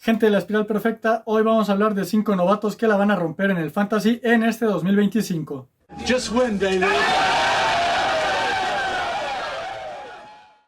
Gente de la Espiral Perfecta, hoy vamos a hablar de 5 novatos que la van a romper en el Fantasy en este 2025. Just win, baby.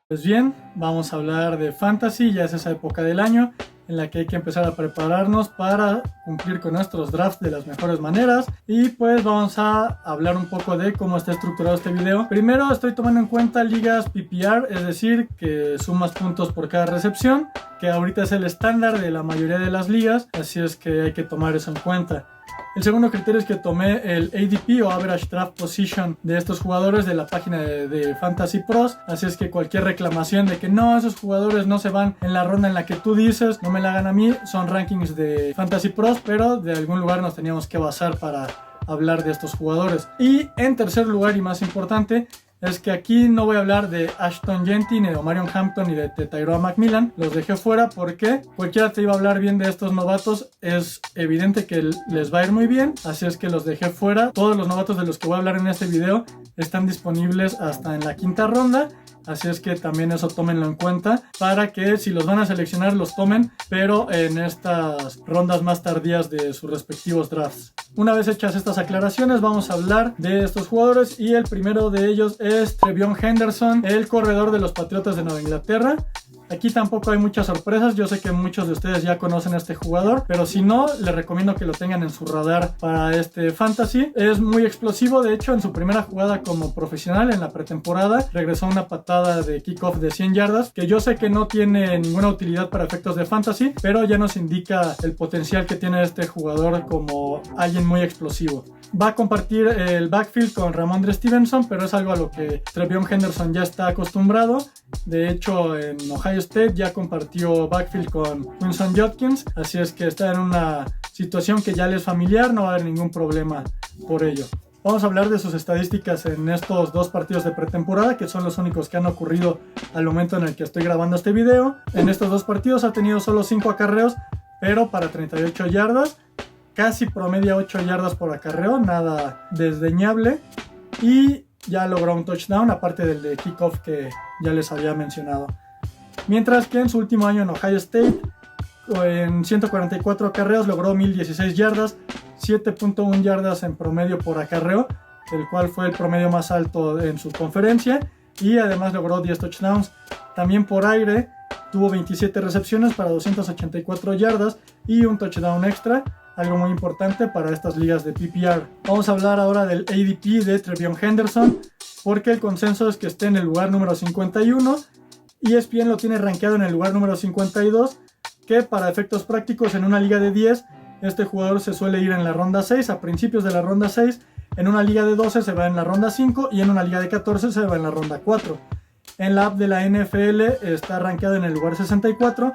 Pues bien, vamos a hablar de Fantasy, ya es esa época del año en la que hay que empezar a prepararnos para cumplir con nuestros drafts de las mejores maneras. Y pues vamos a hablar un poco de cómo está estructurado este video. Primero estoy tomando en cuenta ligas PPR, es decir, que sumas puntos por cada recepción, que ahorita es el estándar de la mayoría de las ligas, así es que hay que tomar eso en cuenta. El segundo criterio es que tomé el ADP o Average Draft Position de estos jugadores de la página de Fantasy Pros, así es que cualquier reclamación de que no, esos jugadores no se van en la ronda en la que tú dices, no me la hagan a mí. Son rankings de Fantasy Pros, pero de algún lugar nos teníamos que basar para hablar de estos jugadores. Y en tercer lugar, y más importante, es que aquí no voy a hablar de Ashton Jeanty, ni de Omarion Hampton, ni de Tyrone McMillan. Los dejé fuera porque cualquiera te iba a hablar bien de estos novatos. Es evidente que les va a ir muy bien, así es que los dejé fuera. Todos los novatos de los que voy a hablar en este video están disponibles hasta en la quinta ronda, así es que también eso tómenlo en cuenta para que si los van a seleccionar los tomen, pero en estas rondas más tardías de sus respectivos drafts. Una vez hechas estas aclaraciones, vamos a hablar de estos jugadores y el primero de ellos es TreVeyon Henderson, el corredor de los Patriotas de Nueva Inglaterra. Aquí tampoco hay muchas sorpresas, yo sé que muchos de ustedes ya conocen a este jugador, pero si no, les recomiendo que lo tengan en su radar para este fantasy. Es muy explosivo, de hecho en su primera jugada como profesional en la pretemporada regresó una patada de kickoff de 100 yardas, que yo sé que no tiene ninguna utilidad para efectos de fantasy, pero ya nos indica el potencial que tiene este jugador como alguien muy explosivo. Va a compartir el backfield con Rhamondre Stevenson, pero es algo a lo que TreVeyon Henderson ya está acostumbrado. De hecho, en Ohio State ya compartió backfield con Quinson Judkins, así es que está en una situación que ya le es familiar, no va a haber ningún problema por ello. Vamos a hablar de sus estadísticas en estos dos partidos de pretemporada, que son los únicos que han ocurrido al momento en el que estoy grabando este video. En estos dos partidos ha tenido solo 5 acarreos, pero para 38 yardas. Casi promedia 8 yardas por acarreo, nada desdeñable. Y ya logró un touchdown, aparte del de kickoff que ya les había mencionado. Mientras que en su último año en Ohio State, en 144 acarreos, logró 1016 yardas, 7.1 yardas en promedio por acarreo, el cual fue el promedio más alto en su conferencia. Y además logró 10 touchdowns. También por aire, tuvo 27 recepciones para 284 yardas y un touchdown extra, algo muy importante para estas ligas de PPR. Vamos a hablar ahora del ADP de TreVeyon Henderson, porque el consenso es que esté en el lugar número 51. ESPN lo tiene rankeado en el lugar número 52, que para efectos prácticos en una liga de 10, este jugador se suele ir en la ronda 6, a principios de la ronda 6, en una liga de 12 se va en la ronda 5 y en una liga de 14 se va en la ronda 4. En la app de la NFL está rankeado en el lugar 64,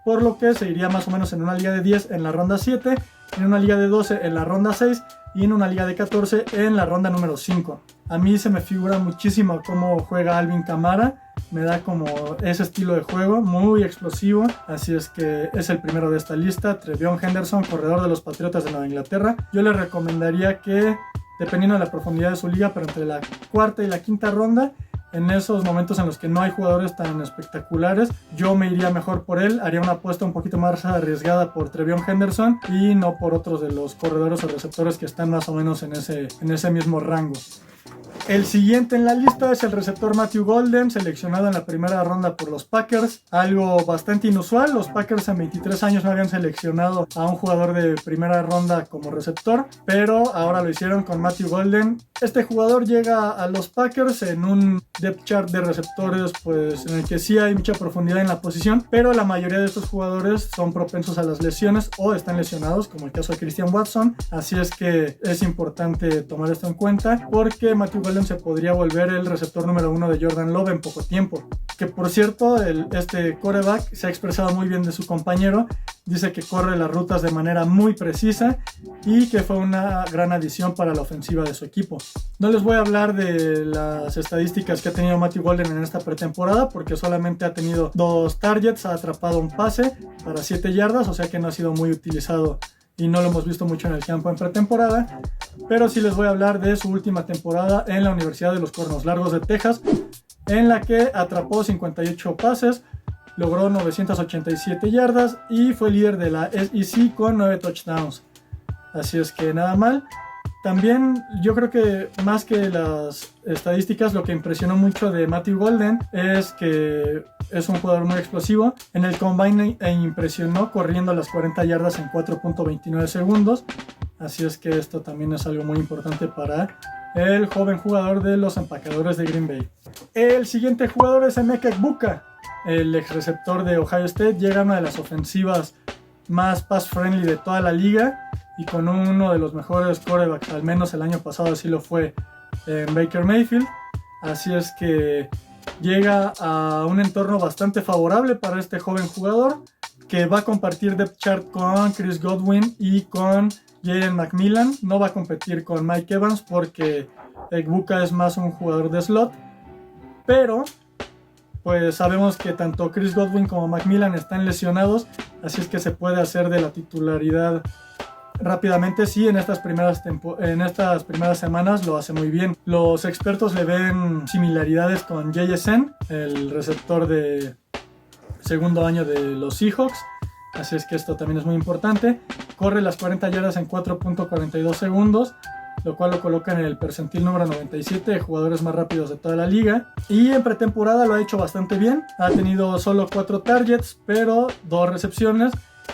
por lo que se iría más o menos en una liga de 10 en la ronda 7, en una liga de 12 en la ronda 6 y en una liga de 14 en la ronda número 5. A mí se me figura muchísimo cómo juega Alvin Kamara, me da como ese estilo de juego, muy explosivo, así es que es el primero de esta lista, TreVeyon Henderson, corredor de los Patriotas de Nueva Inglaterra. Yo le recomendaría que, dependiendo de la profundidad de su liga, pero entre la cuarta y la quinta ronda, en esos momentos en los que no hay jugadores tan espectaculares, yo me iría mejor por él, haría una apuesta un poquito más arriesgada por TreVeyon Henderson y no por otros de los corredores o receptores que están más o menos en ese mismo rango. El siguiente en la lista es el receptor Matthew Golden, seleccionado en la primera ronda por los Packers. Algo bastante inusual, los Packers en 23 años no habían seleccionado a un jugador de primera ronda como receptor, pero ahora lo hicieron con Matthew Golden. Este jugador llega a los Packers en un depth chart de receptores pues en el que sí hay mucha profundidad en la posición, pero la mayoría de estos jugadores son propensos a las lesiones o están lesionados, como el caso de Christian Watson, así es que es importante tomar esto en cuenta porque Matthew Golden se podría volver el receptor número 1 de Jordan Love en poco tiempo. Que por cierto, este quarterback se ha expresado muy bien de su compañero, dice que corre las rutas de manera muy precisa y que fue una gran adición para la ofensiva de su equipo. No les voy a hablar de las estadísticas que ha tenido Matthew Golden en esta pretemporada porque solamente ha tenido 2 targets, ha atrapado un pase para 7 yardas, o sea que no ha sido muy utilizado y no lo hemos visto mucho en el campo en pretemporada, pero sí les voy a hablar de su última temporada en la Universidad de los Cuernos Largos de Texas, en la que atrapó 58 pases logró 987 yardas y fue líder de la SEC con 9 touchdowns. Así es que nada mal. También yo creo que más que las estadísticas, lo que impresionó mucho de Matthew Golden es que es un jugador muy explosivo. En el Combine impresionó corriendo las 40 yardas en 4.29 segundos. Así es que esto también es algo muy importante para el joven jugador de los Empacadores de Green Bay. El siguiente jugador es Emeka Egbuka, el ex receptor de Ohio State. Llega a una de las ofensivas más pass friendly de toda la liga y con uno de los mejores quarterbacks, al menos el año pasado así lo fue en Baker Mayfield. Así es que llega a un entorno bastante favorable para este joven jugador, que va a compartir depth chart con Chris Godwin y con Jalen McMillan. No va a competir con Mike Evans porque Egbuka es más un jugador de slot, pero pues sabemos que tanto Chris Godwin como McMillan están lesionados, así es que se puede hacer de la titularidad rápidamente. Sí, en estas primeras semanas lo hace muy bien. Los expertos le ven similaridades con JSN, el receptor de segundo año de los Seahawks, así es que esto también es muy importante. Corre las 40 yardas en 4.42 segundos, lo cual lo coloca en el percentil número 97 de jugadores más rápidos de toda la liga. Y en pretemporada lo ha hecho bastante bien. Ha tenido solo 4 targets, pero 2 recepciones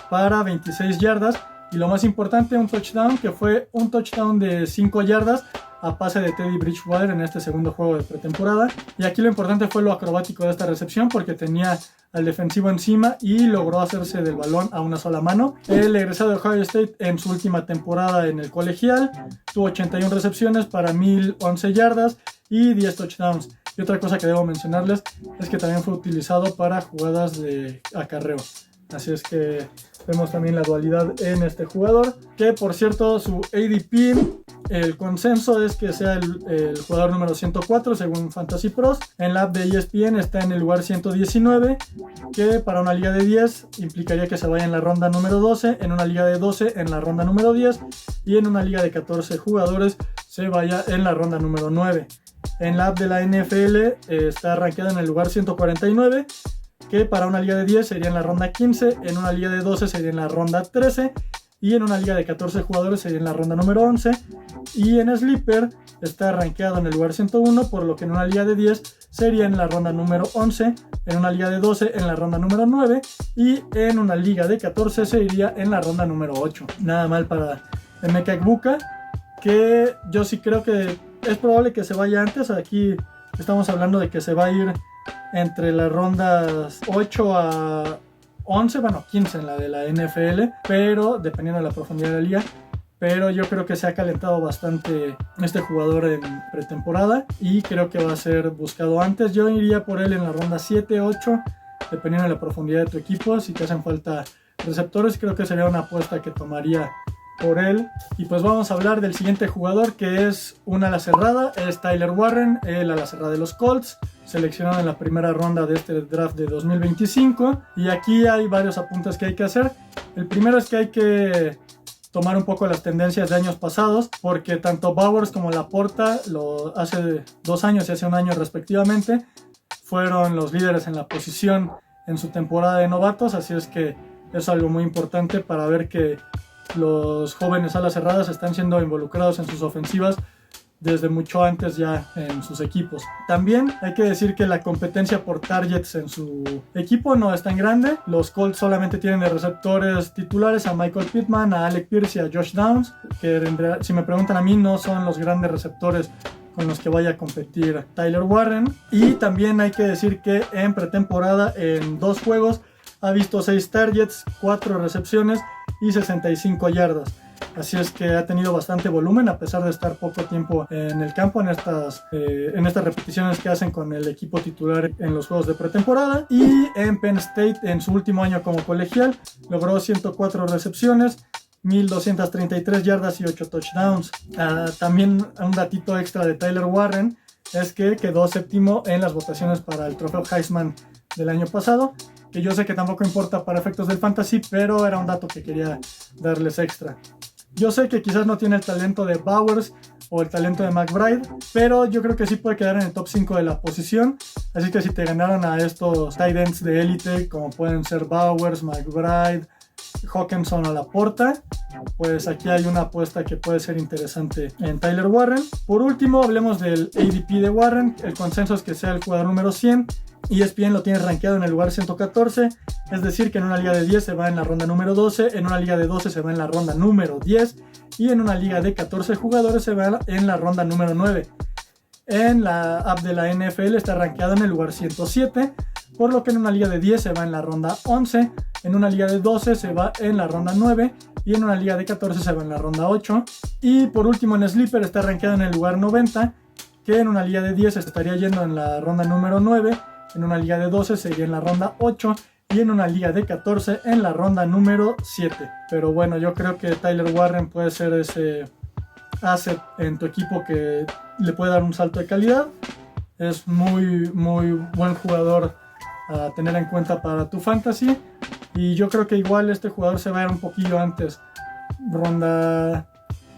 para 26 yardas. Y lo más importante, un touchdown, que fue un touchdown de 5 yardas a pase de Teddy Bridgewater en este segundo juego de pretemporada. Y aquí lo importante fue lo acrobático de esta recepción, porque tenía al defensivo encima y logró hacerse del balón a una sola mano. El egresado de Ohio State en su última temporada en el colegial tuvo 81 recepciones para 1011 yardas y 10 touchdowns. Y otra cosa que debo mencionarles es que también fue utilizado para jugadas de acarreo. Así es que vemos también la dualidad en este jugador, que por cierto su ADP, el consenso es que sea el jugador número 104 según Fantasy Pros. En la app de ESPN está en el lugar 119, que para una liga de 10 implicaría que se vaya en la ronda número 12, en una liga de 12 en la ronda número 10 y en una liga de 14 jugadores se vaya en la ronda número 9. En la app de la NFL está rankeada en el lugar 149, que para una liga de 10 sería en la ronda 15, en una liga de 12 sería en la ronda 13 y en una liga de 14 jugadores sería en la ronda número 11. Y en Sleeper está rankeado en el lugar 101, por lo que en una liga de 10 sería en la ronda número 11, en una liga de 12 en la ronda número 9 y en una liga de 14 se iría en la ronda número 8. Nada mal para Emeka Egbuka, que yo sí creo que es probable que se vaya antes. Aquí estamos hablando de que se va a ir entre las rondas 8 a 11, bueno 15 en la de la NFL, pero dependiendo de la profundidad de la liga. Pero yo creo que se ha calentado bastante este jugador en pretemporada y creo que va a ser buscado antes. Yo iría por él en la ronda 7, 8, dependiendo de la profundidad de tu equipo. Si te hacen falta receptores, creo que sería una apuesta que tomaría por él. Y pues vamos a hablar del siguiente jugador, que es un ala cerrada. Es Tyler Warren, el ala cerrada de los Colts, seleccionado en la primera ronda de este draft de 2025. Y aquí hay varios apuntes que hay que hacer. El primero es que hay que tomar un poco las tendencias de años pasados, porque tanto Bowers como Laporta, hace 2 años y hace 1 año respectivamente, fueron los líderes en la posición en su temporada de novatos. Así es que es algo muy importante para ver que los jóvenes alas cerradas están siendo involucrados en sus ofensivas desde mucho antes ya en sus equipos. También hay que decir que la competencia por targets en su equipo no es tan grande. Los Colts solamente tienen de receptores titulares a Michael Pittman, a Alec Pierce y a Josh Downs, que si me preguntan a mí no son los grandes receptores con los que vaya a competir Tyler Warren. Y también hay que decir que en pretemporada en 2 juegos ha visto 6 targets, 4 recepciones y 65 yardas. Así es que ha tenido bastante volumen a pesar de estar poco tiempo en el campo en estas repeticiones que hacen con el equipo titular en los juegos de pretemporada. Y en Penn State, en su último año como colegial, logró 104 recepciones, 1233 yardas y 8 touchdowns. También un datito extra de Tyler Warren es que quedó 7º en las votaciones para el trofeo Heisman del año pasado, que yo sé que tampoco importa para efectos del fantasy, pero era un dato que quería darles extra. Yo sé que quizás no tiene el talento de Bowers o el talento de McBride, pero yo creo que sí puede quedar en el top 5 de la posición. Así que si te ganaron a estos tight ends de élite, como pueden ser Bowers, McBride, Hawkinson o Laporta, pues aquí hay una apuesta que puede ser interesante en Tyler Warren. Por último, hablemos del ADP de Warren. El consenso es que sea el jugador número 100. ESPN lo tiene rankeado en el lugar 114, es decir que en una liga de 10 se va en la ronda número 12, en una liga de 12 se va en la ronda número 10 y en una liga de 14 jugadores se va en la ronda número 9. En la app de la NFL está rankeado en el lugar 107, por lo que en una liga de 10 se va en la ronda 11, en una liga de 12 se va en la ronda 9 y en una liga de 14 se va en la ronda 8. Y por último en Sleeper está rankeado en el lugar 90, que en una liga de 10 estaría yendo en la ronda número 9, en una liga de 12 sería en la ronda 8 y en una liga de 14 en la ronda número 7. Pero bueno, yo creo que Tyler Warren puede ser ese asset en tu equipo que le puede dar un salto de calidad. Es muy buen jugador a tener en cuenta para tu fantasy, y yo creo que igual este jugador se va a ir un poquillo antes, yo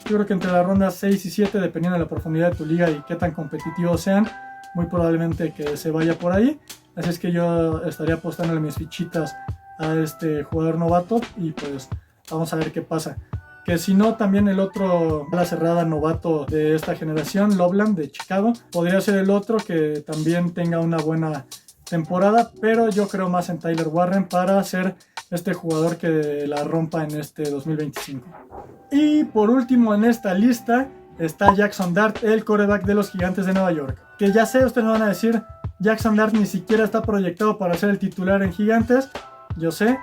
creo que entre la ronda 6 y 7, dependiendo de la profundidad de tu liga y qué tan competitivos sean, muy probablemente que se vaya por ahí. Así es que yo estaría apostándole mis fichitas a este jugador novato y pues vamos a ver qué pasa. Que si no, también el otro ala cerrada novato de esta generación, Loveland de Chicago, podría ser el otro que también tenga una buena temporada, pero yo creo más en Tyler Warren para ser este jugador que la rompa en este 2025. Y por último en esta lista está Jackson Dart, el quarterback de los Gigantes de Nueva York. Que ya sé, ustedes me van a decir, Jackson Dart ni siquiera está proyectado para ser el titular en Gigantes. Yo sé,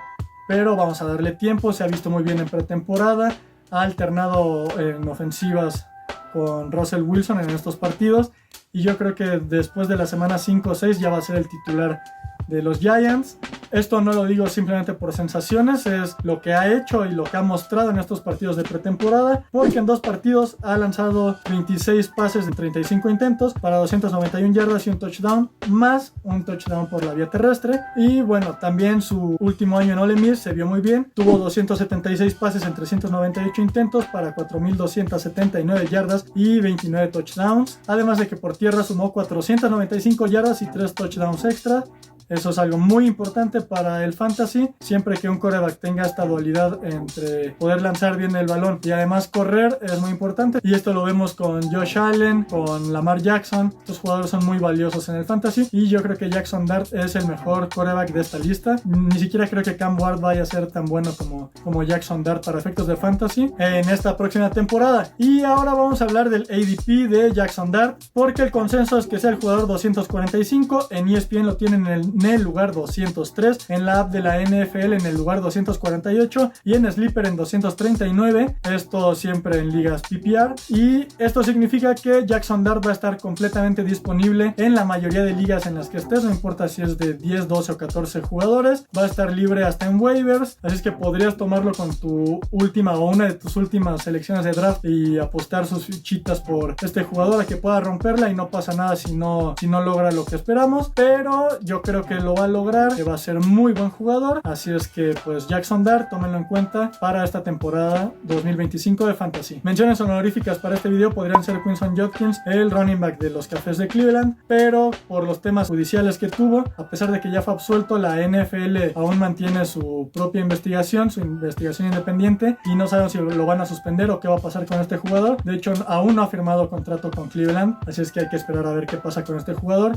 pero vamos a darle tiempo. Se ha visto muy bien en pretemporada, ha alternado en ofensivas con Russell Wilson en estos partidos, y yo creo que después de la semana 5 o 6 ya va a ser el titular de los Giants. Esto no lo digo simplemente por sensaciones, es lo que ha hecho y lo que ha mostrado en estos partidos de pretemporada, porque en 2 partidos ha lanzado 26 pases de 35 intentos para 291 yardas y un touchdown, más un touchdown por la vía terrestre. Y bueno, también su último año en Ole Miss se vio muy bien, tuvo 276 pases en 398 intentos para 4,279 yardas y 29 touchdowns, además de que por tierra sumó 495 yardas y 3 touchdowns extra. Eso es algo muy importante para el fantasy, siempre que un quarterback tenga esta dualidad entre poder lanzar bien el balón y además correr, es muy importante. Y esto lo vemos con Josh Allen, con Lamar Jackson. Estos jugadores son muy valiosos en el fantasy y yo creo que Jackson Dart es el mejor quarterback de esta lista. Ni siquiera creo que Cam Ward vaya a ser tan bueno como Jackson Dart para efectos de fantasy en esta próxima temporada. Y ahora vamos a hablar del ADP de Jackson Dart, porque el consenso es que sea el jugador 245. En ESPN lo tienen en el lugar 203, en la app de la NFL en el lugar 248 y en Sleeper en 239. Esto siempre en ligas PPR, y esto significa que Jackson Dart va a estar completamente disponible en la mayoría de ligas en las que estés, no importa si es de 10, 12 o 14 jugadores, va a estar libre hasta en waivers, así es que podrías tomarlo con tu última o una de tus últimas selecciones de draft y apostar sus fichitas por este jugador a que pueda romperla, y no pasa nada si no logra lo que esperamos, pero yo creo que lo va a lograr, que va a ser muy buen jugador. Así es que pues Jackson Dart, tómenlo en cuenta para esta temporada 2025 de Fantasy. Menciones honoríficas para este video podrían ser Quinson Judkins, el running back de los Cafés de Cleveland, pero por los temas judiciales que tuvo, a pesar de que ya fue absuelto, la NFL aún mantiene su propia investigación, su investigación independiente, y no saben si lo van a suspender o qué va a pasar con este jugador. De hecho, aún no ha firmado contrato con Cleveland, así es que hay que esperar a ver qué pasa con este jugador,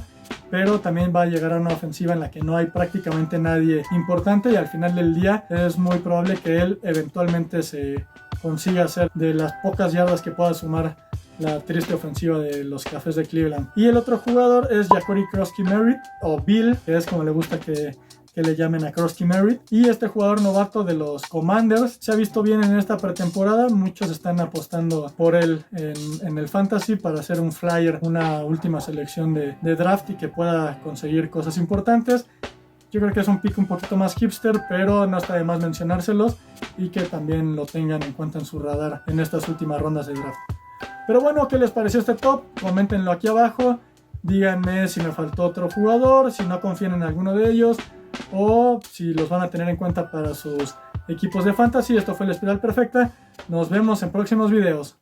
pero también va a llegar a una ofensiva en la que no hay prácticamente nadie importante, y al final del día es muy probable que él eventualmente se consiga hacer de las pocas yardas que pueda sumar la triste ofensiva de los Cafés de Cleveland. Y el otro jugador es Jacory Krosky-Merritt, o Bill, que es como le gusta que le llamen a Krosky-Merritt, y este jugador novato de los Commanders se ha visto bien en esta pretemporada. Muchos están apostando por él en el fantasy para hacer un flyer, una última selección de draft, y que pueda conseguir cosas importantes. Yo creo que es un pick un poquito más hipster, pero no está de más mencionárselos y que también lo tengan en cuenta en su radar en estas últimas rondas de draft. Pero bueno, ¿qué les pareció este top? Coméntenlo aquí abajo, díganme si me faltó otro jugador, si no confían en alguno de ellos, o si los van a tener en cuenta para sus equipos de fantasy. Esto fue la Espiral Perfecta. Nos vemos en próximos videos.